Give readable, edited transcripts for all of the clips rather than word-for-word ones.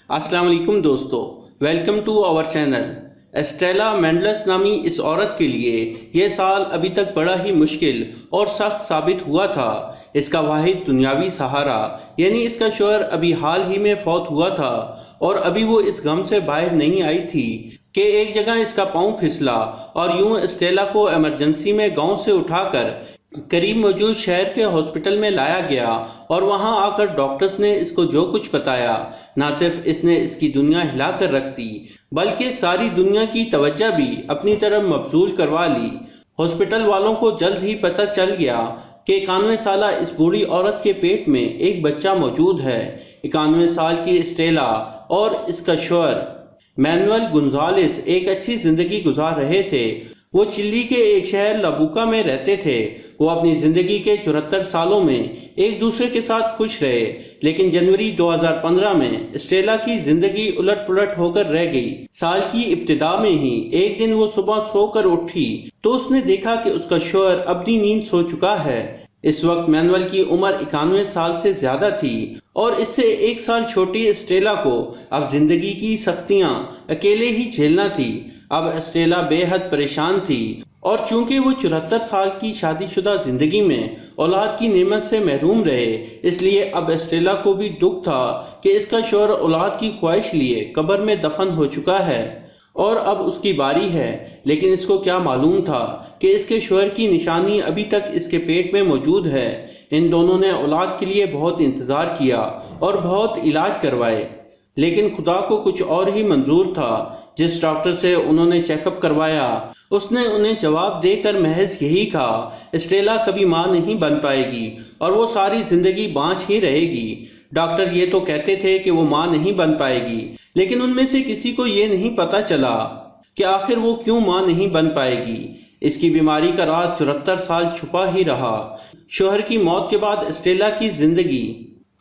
अस्सलाम वालेकुम दोस्तों, welcome to our channel. Estela मेंडलस नामी इस औरत के लिए यह साल अभी तक बड़ा ही मुश्किल और सख्त साबित हुआ था। इसका वाहिद दुनियावी सहारा यानी इसका शौहर अभी हाल ही में फौत हुआ था और अभी वो इस गम से बाहर नहीं आई थी कि एक जगह इसका पाँव फिसला और यूं एस्टेला को इमरजेंसी में गांव से उठाकर करीब मौजूद शहर के हॉस्पिटल में लाया गया और वहां आकर डॉक्टर्स ने इसको जो कुछ बताया, ना सिर्फ इसने इसकी दुनिया हिला कर रख दी बल्कि सारी दुनिया की तवज्जो भी अपनी तरफ मबजूल करवा ली। हॉस्पिटल वालों को जल्द ही पता चल गया कि 91 साला इस बूढ़ी औरत के पेट में एक बच्चा मौजूद है। 91 साल की एस्टेला और इसका शौहर मैनुअल गुंजालेस एक अच्छी जिंदगी गुजार रहे थे। वो चिली के एक शहर लबूका में रहते थे। वो अपनी जिंदगी के 74 सालों में एक दूसरे के साथ खुश रहे, लेकिन जनवरी 2015 में एस्टेला की जिंदगी उलट पुलट होकर रह गई। साल की इब्तिदा में ही एक दिन वो सुबह सोकर उठी तो उसने देखा कि उसका शौहर अपनी नींद सो चुका है। इस वक्त मैनुअल की उम्र 91 साल से ज्यादा थी और इससे एक साल छोटी एस्टेला को अब जिंदगी की सख्तियां अकेले ही झेलना थी। अब एस्टेला बेहद परेशान थी और चूंकि वो 74 साल की शादीशुदा जिंदगी में औलाद की नेमत से महरूम रहे, इसलिए अब एस्टेला को भी दुख था कि इसका शौहर औलाद की ख्वाहिश लिए कब्र में दफन हो चुका है और अब उसकी बारी है। लेकिन इसको क्या मालूम था कि इसके शौहर की निशानी अभी तक इसके पेट में मौजूद है। इन दोनों ने औलाद के लिए बहुत इंतजार किया और बहुत इलाज करवाए, लेकिन खुदा को कुछ और ही मंजूर था। जिस डॉक्टर से उन्होंने चेकअप करवाया उसने उन्हें जवाब देकर महज यही कहा, एस्टेला कभी मां नहीं बन पाएगी और वो सारी जिंदगी बांझ ही रहेगी। डॉक्टर ये तो कहते थे कि वो मां नहीं बन पाएगी, लेकिन उनमें से किसी को ये नहीं पता चला कि आखिर वो क्यों मां नहीं बन पाएगी। इसकी बीमारी का राज 74 साल छुपा ही रहा। शौहर की मौत के बाद एस्टेला की जिंदगी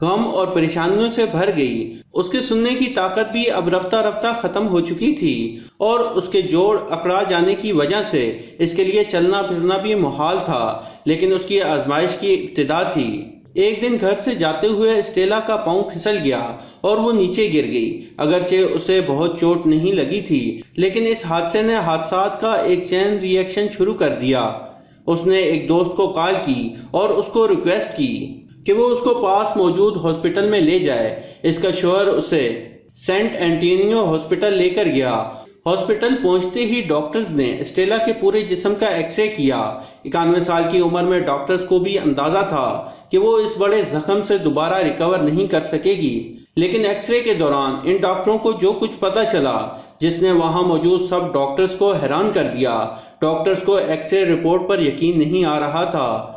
गम और परेशानियों से भर गई। उसके सुनने की ताकत भी अब रफ्ता रफ्ता खत्म हो चुकी थी और उसके जोड़ अकड़ा जाने की वजह से इसके लिए चलना फिरना भी मुहाल था। लेकिन उसकी आजमाइश की इब्तिदा थी। एक दिन घर से जाते हुए एस्टेला का पांव फिसल गया और वो नीचे गिर गई। अगरचे उसे बहुत चोट नहीं लगी थी, लेकिन इस हादसे ने हादसात का एक चैन रिएक्शन शुरू कर दिया। उसने एक दोस्त को कॉल की और उसको रिक्वेस्ट की कि वो उसको पास मौजूद हॉस्पिटल में ले जाए। इसका शौहर उसे सेंट एंटोनियो हॉस्पिटल लेकर गया। हॉस्पिटल पहुंचते ही डॉक्टर्स ने एस्टेला के पूरे जिस्म का एक्सरे किया। 91 साल की उम्र में डॉक्टर्स को भी अंदाजा था कि वो इस बड़े जख्म से दोबारा रिकवर नहीं कर सकेगी। लेकिन एक्सरे के दौरान इन डॉक्टरों को जो कुछ पता चला, जिसने वहां मौजूद सब डॉक्टर्स को हैरान कर दिया। डॉक्टर्स को एक्सरे रिपोर्ट पर यकीन नहीं आ रहा था।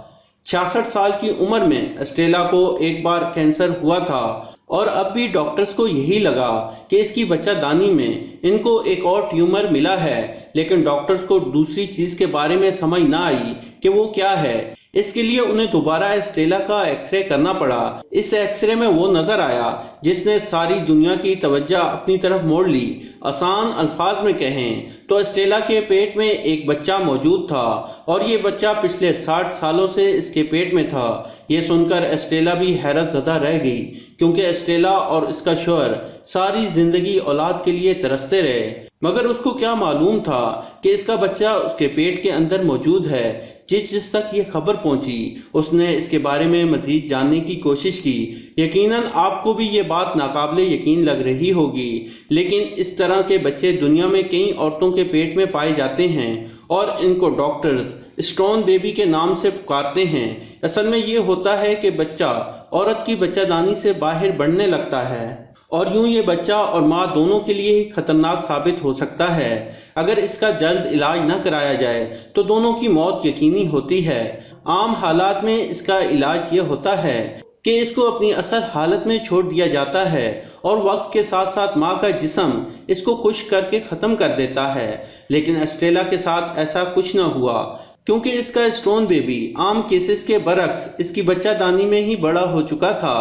66 साल की उम्र में एस्टेला को एक बार कैंसर हुआ था और अब भी डॉक्टर्स को यही लगा कि इसकी बच्चादानी में इनको एक और ट्यूमर मिला है, लेकिन डॉक्टर्स को दूसरी चीज के बारे में समझ ना आई कि वो क्या है। इसके लिए उन्हें दोबारा एस्टेला का एक्सरे करना पड़ा। इस एक्सरे में वो नजर आया जिसने सारी दुनिया की तवज्जो अपनी तरफ मोड़ ली। आसान अल्फाज में कहें तो एस्टेला के पेट में एक बच्चा मौजूद था और ये बच्चा पिछले 60 सालों से इसके पेट में था। ये सुनकर एस्टेला भी हैरत ज़दा रह गई, क्योंकि एस्टेला और इसका शौहर सारी जिंदगी औलाद के लिए तरसते रहे, मगर उसको क्या मालूम था कि इसका बच्चा उसके पेट के अंदर मौजूद है। जिस तक ये खबर पहुंची उसने इसके बारे में मजीद जानने की कोशिश की। यकीनन आपको भी ये बात नाकाबिले यकीन लग रही होगी, लेकिन इस तरह के बच्चे दुनिया में कई औरतों के पेट में पाए जाते हैं और इनको डॉक्टर्स स्टोन बेबी के नाम से पुकारते हैं। असल में ये होता है कि बच्चा औरत की बच्चादानी से बाहर बढ़ने लगता है और यूं ये बच्चा और माँ दोनों के लिए ही खतरनाक साबित हो सकता है। अगर इसका जल्द इलाज न कराया जाए तो दोनों की मौत यकीनी होती है। आम हालात में इसका इलाज ये होता है कि इसको अपनी असल हालत में छोड़ दिया जाता है और वक्त के साथ साथ माँ का जिस्म इसको खुश्क करके ख़त्म कर देता है। लेकिन एस्टेला के साथ ऐसा कुछ न हुआ, क्योंकि इसका स्टोन बेबी आम केसेस के बरक्स इसकी बच्चादानी में ही बड़ा हो चुका था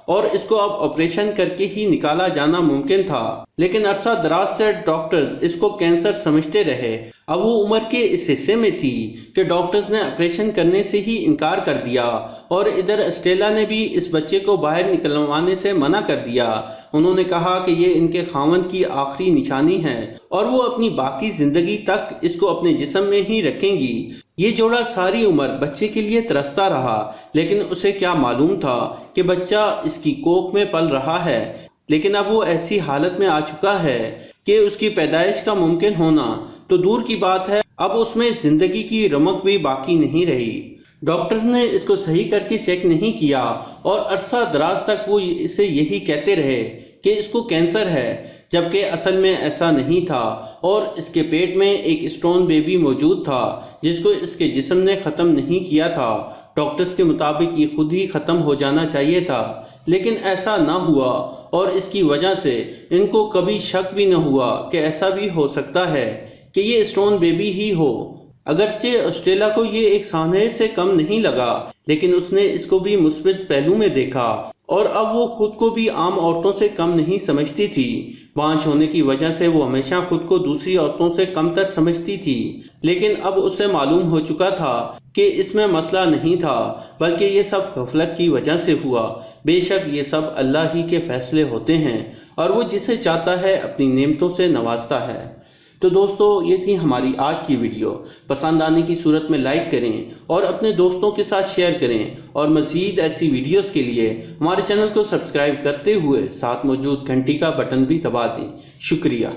اور اس کو اب آپریشن کر کے ہی نکالا جانا ممکن تھا، لیکن عرصہ دراز سے ڈاکٹرز اس کو کینسر سمجھتے رہے۔ اب وہ عمر کے اس حصے میں تھی کہ ڈاکٹرز نے آپریشن کرنے سے ہی انکار کر دیا، اور ادھر اسٹیلا نے بھی اس بچے کو باہر نکلوانے سے منع کر دیا۔ انہوں نے کہا کہ یہ ان کے خاوند کی آخری نشانی ہے اور وہ اپنی باقی زندگی تک اس کو اپنے جسم میں ہی رکھیں گی۔ یہ جوڑا ساری عمر بچے کے لیے ترستا رہا، لیکن اسے کیا معلوم تھا کہ بچہ اس کی کوکھ میں پل رہا ہے۔ لیکن اب وہ ایسی حالت میں آ چکا ہے کہ اس کی پیدائش کا ممکن ہونا تو دور کی بات ہے، اب اس میں زندگی کی رمق بھی باقی نہیں رہی۔ ڈاکٹرز نے اس کو صحیح کر کے چیک نہیں کیا اور عرصہ دراز تک وہ اسے یہی کہتے رہے کہ اس کو کینسر ہے، جبکہ اصل میں ایسا نہیں تھا، اور اس کے پیٹ میں ایک اسٹون بیبی موجود تھا جس کو اس کے جسم نے ختم نہیں کیا تھا۔ ڈاکٹرز کے مطابق یہ خود ہی ختم ہو جانا چاہیے تھا، لیکن ایسا نہ ہوا، اور اس کی وجہ سے ان کو کبھی شک بھی نہ ہوا کہ ایسا بھی ہو سکتا ہے کہ یہ اسٹون بیبی ہی ہو۔ اگرچہ اسٹیلا کو یہ ایک سانحے سے کم نہیں لگا، لیکن اس نے اس کو بھی مثبت پہلو میں دیکھا، اور اب وہ خود کو بھی عام عورتوں سے کم نہیں سمجھتی تھی۔ بانجھ ہونے کی وجہ سے وہ ہمیشہ خود کو دوسری عورتوں سے کم تر سمجھتی تھی، لیکن اب اسے معلوم ہو چکا تھا کہ اس میں مسئلہ نہیں تھا، بلکہ یہ سب غفلت کی وجہ سے ہوا۔ بے شک یہ سب اللہ ہی کے فیصلے ہوتے ہیں، اور وہ جسے چاہتا ہے اپنی نعمتوں سے نوازتا ہے۔ تو دوستو، یہ تھی ہماری آج کی ویڈیو۔ پسند آنے کی صورت میں لائک کریں اور اپنے دوستوں کے ساتھ شیئر کریں، اور مزید ایسی ویڈیوز کے لیے ہمارے چینل کو سبسکرائب کرتے ہوئے ساتھ موجود گھنٹی کا بٹن بھی دبا دیں۔ شکریہ۔